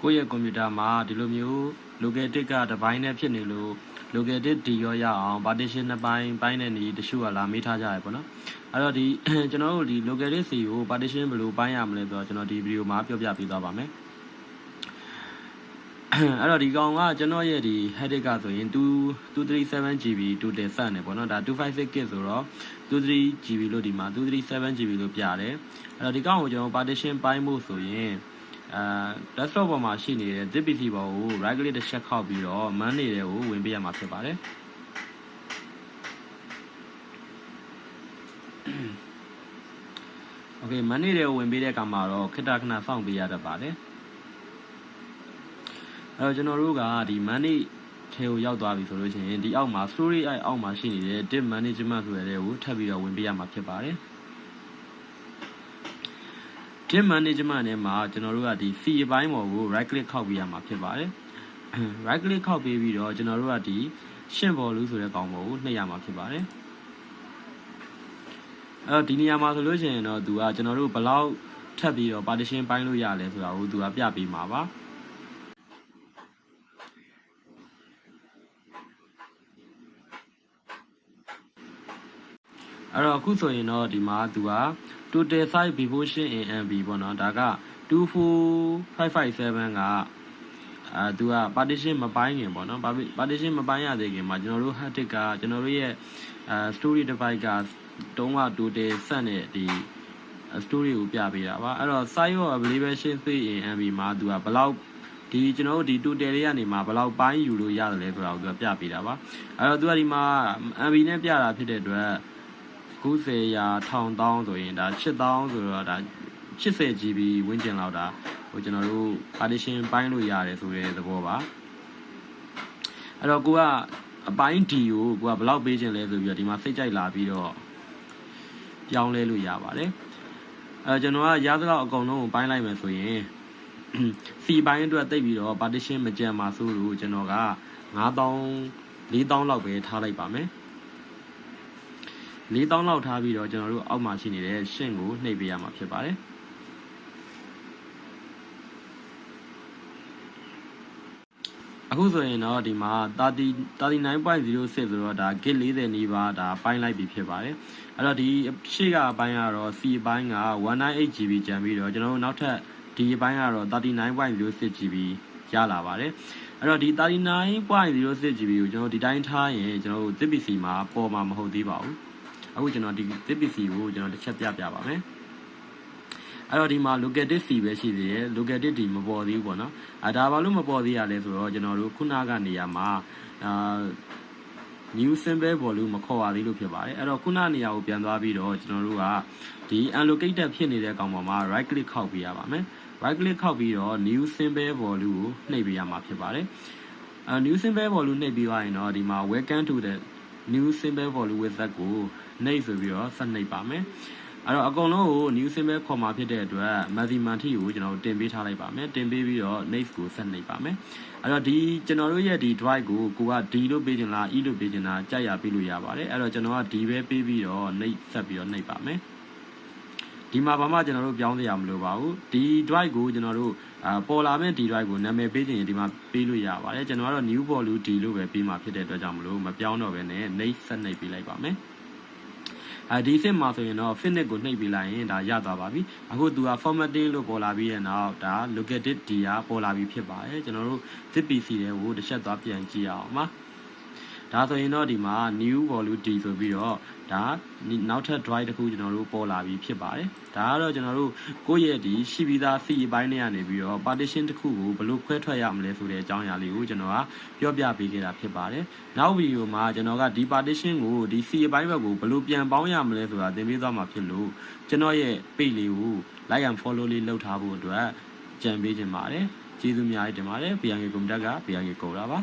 ကိုယ့်ရဲ့ကွန်ပျူတာမှာဒီလိုမျိုး local disk ကတစ်ပိုင်းနဲ့ဖြစ်နေလို့ local disk ဒီရောရအောင် partition နှစ်ပိုင်းနဲ့နေတချို့ကလာမေးထားကြရပေါ့နော်အဲ့တော့ဒီကျွန်တော်တို့ဒီ local disk စီကို partition ဘယ်လိုပိုင်းရမလဲဆိုတော့ကျွန်တော်ဒီဗီဒီယိုမှာပြောပြပေးသွားပါမယ်အဲ့တော့ဒီကောင်ကကျွန်တော်ရဲ့ဒီ head disk ကဆိုရင် 237GB total စနေပေါ့နော်ဒါ 256GB ဆိုတော့ 23GB လို့ဒီမှာ 237GB လို့ပြတယ်အဲ့တော့ဒီကောင်ကိုကျွန်တော် partition ပိုင်းဖို့ဆိုရင်desktop ပေါ်မှာရှိနေတဲ့ zip pc ပေါ်ကို right click တစ်ချက်ခောက်ပြီးတော့ man နေတဲ့ကိုဝင်ပေးရမှာဖြစ်ပါတယ်โอเค man နေတဲ့ကိုဝင်ပေးတဲ့အခါမှာတော့ခဏခဏစောင့်ပေးရတတ်ပါတယ်အဲ့တော့ကျွန်တော်တို့ကဒီ man နေထဲကိုရောက်သွားပြီဆိုလို့ရှိရင်ဒီအောက်မှာ storage အောက်မှာရှိနေတဲ့ disk management ဆိုတဲ့ကိုထပ်ပြီးတော့ဝင်ပေးရမှာဖြစ်ပါတယ်disk management နဲ့မှာကျွန်တော်တို့ကဒီ C အပိုင်းပေါ်ကို right click ခောက်ပေးရမှာဖြစ်ပါတယ် right click ခောက်ပေးပြီးတော့ကျွန်တော်တို့ကဒီရှင်းပေါ်လူဆိုတဲ့ကောင်ပေါ်ကိုနှိပ်ရမှာဖြစ်ပါတယ်အဲ့တော့ဒီနေရာမှာဆိုလို့ရှိရင်တော့သူကကျွန်တော်တို့ဘယ်လောက်ထပ်ပြီးတော့ partition ပိုင်းလို့ရလဲဆိုတာကိုသူကပြပေးမှာပါအဲ့တော့အခုဆိုရင်တော့ဒီမှာသူက total size devotion in MB ပေါ့နော်ဒါက24557ကသူက partition မပိုင်းခင်ပေါ့နော် partition မပိုင်းရသေးခင်မှာကျွန်တော်တို့ hard disk ကကျွန်တော်တို့ရဲ့storage device ကတုံးက total ဆက်နဲ့ဒီ storage ကိုပြပေးတာပါအဲ့တော့ size of available space in MB မှာသူကဘယ်လောက်ဒီကျွန်တော်တို့ဒီ total လေးကနေမှာဘယ်လောက်ပိုင်းယူလို့ရတယ်လဲဆိုတာကိုသူကပြပေးတာပါအဲ့တော့သူကဒီမှာ MB နဲ့ပြတာဖြစ်တဲ့အတွက်90ရာ1000ဆိုရင်ဒါ8000ဆိုတော့ဒါ80GB ဝန်းကျင်လောက်ဒါဟိုကျွန်တော်တို့ partition ပိုင်းလို့ရတယ်ဆိုတဲ့သဘောပါအဲ့တော့ကိုကအပိုင်း D ကိုကိုကဘယ်လောက်ပေးခြင်းလဲဆိုပြီးတော့ဒီမှာစိတ်ကြိုက်လာပြီးတော့ပြောင်းလဲလို့ရပါတယ်ကျွန်တော်ကရသလောက်အကုန်လုံးကိုပိုင်းလိုက်မယ်ဆိုရင် C ပိုင်းအတွက်တိတ်ပြီးတော့ partition မကြံပါဆိုလို့ကျွန်တော်က9000 4000လောက်ပဲထားလိုက်ပါမယ်4000လောက်ထားပြီးတော့ကျွန်တော်တို့အောက်မှာရှိနေတဲ့ရှင်းကိုနှိပ်ပေးရမှာဖြစ်ပါတယ်အခုဆိုရင်တော့ဒီမှာ39.06ဆိုတော့ဒါ gig 40နီးပါးဒါပိုင်းလိုက်ပြီဖြစ်ပါတယ်အဲ့တော့ဒီရှေ့ကအပိုင်းကတော့ C အပိုင်းက 198GB ကျန်ပြီးတော့ကျွန်တော်တို့နောက်ထပ်ဒီအပိုင်းကတော့ 39.06GB ရလာပါတယ်အဲ့တော့ဒီ 39.06GB ကိုကျွန်တော်ဒီတိုင်းထားရင်ကျွန်တော်တို့ zip pc မှာပေါ်မှာမဟုတ်သေးပါဘူးအခုကျွန်တော်ဒီ zip pc ကိုကျွန်တော်တစ်ချက်ပြပါမယ်အဲ့တော့ဒီမှာ local disk C ပဲရှိသေးတယ် local disk D မပေါ်သေးဘူးပေါ့နော်ဒါဘာလို့မပေါ်သေးရလဲဆိုတော့ကျွန်တော်တို့ခုနကနေရာမှာnew symbol volume မခေါ်ရသေးလို့ဖြစ်ပါတယ်အဲ့တော့ခုနနေရာကိုပြန်သွားပြီးတော့ကျွန်တော်တို့ကဒီ unlocated ဖြစ်နေတဲ့ကောင်ပေါ်မှာ right click ခောက်ပေးရပါမယ် right click ခောက်ပြီးတော့ new symbol volume ကိုနှိပ်ပေးရမှာဖြစ်ပါတယ်new symbol volume နှိပ်ပြီးသွားရင်တော့ဒီမှာ welcome to the new symbol volume wizard ကိုနှိပ်ဆိုပြီးတော့ဆက်နှိပ်ပါမယ်အဲ့တော့အကုန်လုံးကို new symbol ခေါ်မှာဖြစ်တဲ့အတွက် maximum ထိကိုကျွန်တော်တင်ပေးထားလိုက်ပါမယ်တင်ပေးပြီးတော့ next ကိုဆက်နှိပ်ပါမယ်အဲ့တော့ဒီကျွန်တော်တို့ရဲ့ဒီ drive ကိုက D လို့ပေးချင်လား E လို့ပေးချင်လားကြိုက်ရပေးလို့ရပါတယ်အဲ့တော့ကျွန်တော်က D ပဲပေးပြီးတော့နှိပ်ဆက်ပြီးတော့နှိပ်ပါမယ်ဒီမှာဘာမှကျွန်တော်တို့ပြောင်းစရာမလိုပါဘူးဒီ drive ကိုကျွန်တော်တို့ပေါ်လာမယ့်ဒီ drive ကိုနာမည်ပေးချင်ရင်ဒီမှာပေးလို့ရပါတယ်ကျွန်တော်ကတော့ new volume D လို့ပဲပေးမှာဖြစ်တဲ့အတွက်ကြောင့်မလို့မပြောင်းတော့ဘဲနဲ့နှိပ်ဆက်နှိပ်ပေးလိုက်ပါမယ်ဒီစစ်မှာဆိုရင်တော့ finish ကိုနှိပ်ပေးလိုက်ရင်ဒါရသွားပါပြီအခုသူက formatting လို့ပေါ်လာပြီးတဲ့နောက်ဒါ local disk D ကပေါ်လာပြီးဖြစ်ပါတယ်ကျွန်တော်တို့ zip pc တွေကိုတစ်ချက်သွားပြန်ကြည့်အောင်ပါဒါဆိုရင်တော့ဒီမှာ new volume D ဆိုပြီးတော့ဒါနောက်ထပ် drive တစ်ခုကျွန်တော်တို့ပေါ်လာပြီးဖြစ်ပါတယ်ဒါကတော့ကျွန်တော်တို့ကိုယ့်ရဲ့ဒီရှိပြီးသား C အပိုင်းတွေကနေပြီးတော့ partition တစ်ခုကိုဘယ်လိုခွဲထွက်ရမလဲဆိုတဲ့အကြောင်းအရာလေးကိုကျွန်တော်ကပြောပြပေးခဲ့တာဖြစ်ပါတယ်နောက်ဗီဒီယိုမှာကျွန်တော်ကဒီ partition ကိုဒီ C အပိုင်းဘက်ကိုဘယ်လိုပြန်ပေါင်းရမလဲဆိုတာသင်ပေးသွားမှာဖြစ်လို့ကျွန်တော်ရဲ့ page လေးကို like and follow လေးလုပ်ထားဖို့အတွက်ကြံပေးခြင်းပါတယ်ကျေးဇူးများတင်ပါတယ် BRK ကွန်ပျူတာက BRK ကိုလာပါ